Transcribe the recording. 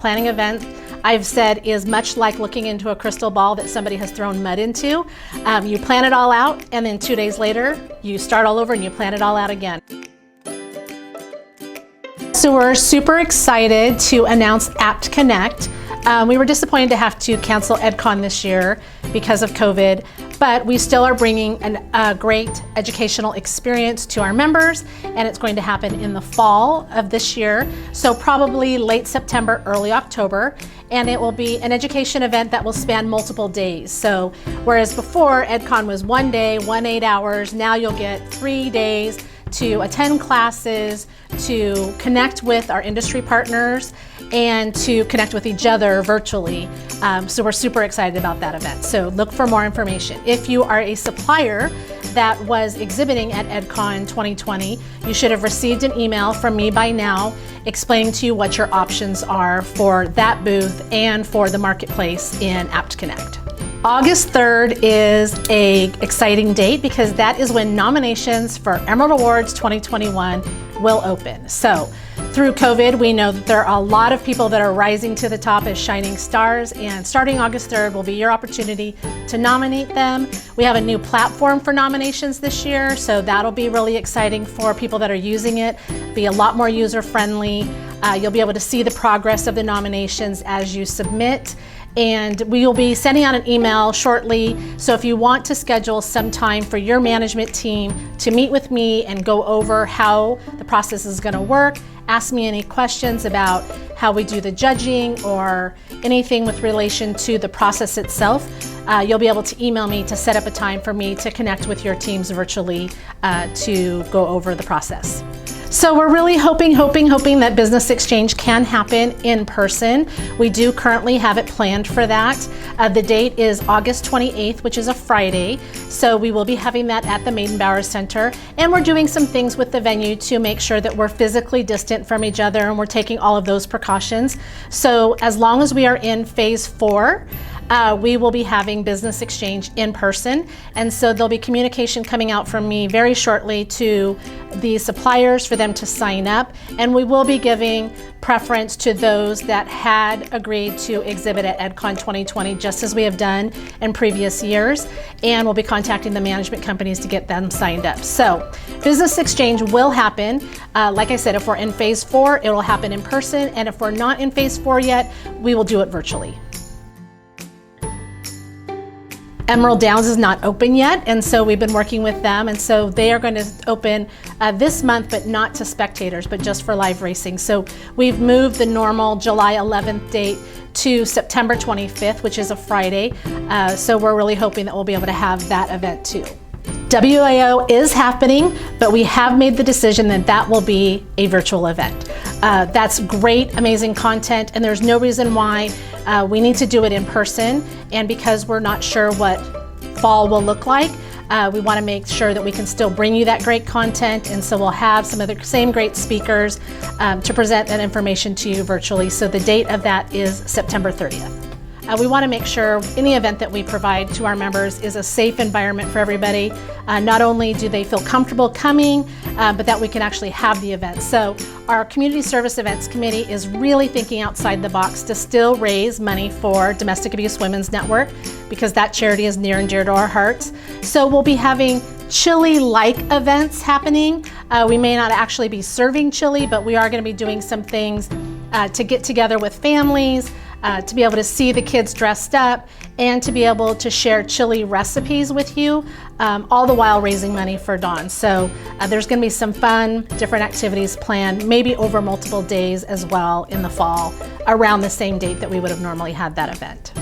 Planning event, I've said, is much like looking into a crystal ball that somebody has thrown mud into. You plan it all out, and then 2 days later, you start all over and you plan it all out again. So we're super excited to announce Apt Connect. We were disappointed to have to cancel EdCon this year because of COVID, but we still are bringing a great educational experience to our members, and it's going to happen in the fall of this year, so probably late September, early October, and it will be an education event that will span multiple days. So whereas before EdCon was 1 day, 8 hours, now you'll get 3 days to attend classes, to connect with our industry partners, and to connect with each other virtually. So we're super excited about that event. So look for more information. If you are a supplier that was exhibiting at EdCon 2020, you should have received an email from me by now explaining to you what your options are for that booth and for the marketplace in Apt Connect. August 3rd is an exciting date because that is when nominations for Emerald Awards 2021 will open. So through COVID, we know that there are a lot of people that are rising to the top as shining stars, and starting August 3rd will be your opportunity to nominate them. We have a new platform for nominations this year, so that'll be really exciting for people that are using it. Be a lot more user-friendly. You'll be able to see the progress of the nominations as you submit. And we will be sending out an email shortly. So if you want to schedule some time for your management team to meet with me and go over how the process is going to work, ask me any questions about how we do the judging or anything with relation to the process itself, you'll be able to email me to set up a time for me to connect with your teams virtually to go over the process. So we're really hoping that Business Exchange can happen in person. We do currently have it planned for that. The date is August 28th, which is a Friday. So we will be having that at the Meydenbauer Center. And we're doing some things with the venue to make sure that we're physically distant from each other, and we're taking all of those precautions. So as long as we are in phase 4, we will be having Business Exchange in person, and so there'll be communication coming out from me very shortly to the suppliers for them to sign up, and we will be giving preference to those that had agreed to exhibit at EdCon 2020, just as we have done in previous years, and we'll be contacting the management companies to get them signed up. So Business Exchange will happen. Like I said, if we're in phase 4, it will happen in person, and if we're not in phase 4 yet, we will do it virtually. Emerald Downs is not open yet, and so we've been working with them, and so they are going to open this month, but not to spectators, but just for live racing. So we've moved the normal July 11th date to September 25th, which is a Friday. So we're really hoping that we'll be able to have that event too. WAO is happening, but we have made the decision that that will be a virtual event. That's great, amazing content, and there's no reason why we need to do it in person. And because we're not sure what fall will look like, we want to make sure that we can still bring you that great content, and so we'll have some of the same great speakers to present that information to you virtually. So the date of that is September 30th. We want to make sure any event that we provide to our members is a safe environment for everybody. Not only do they feel comfortable coming, but that we can actually have the event. So our Community Service Events Committee is really thinking outside the box to still raise money for Domestic Abuse Women's Network, because that charity is near and dear to our hearts. So we'll be having chili-like events happening. We may not actually be serving chili, but we are going to be doing some things to get together with families, to be able to see the kids dressed up, and to be able to share chili recipes with you, all the while raising money for Dawn. So there's going to be some fun, different activities planned, maybe over multiple days as well in the fall, around the same date that we would have normally had that event.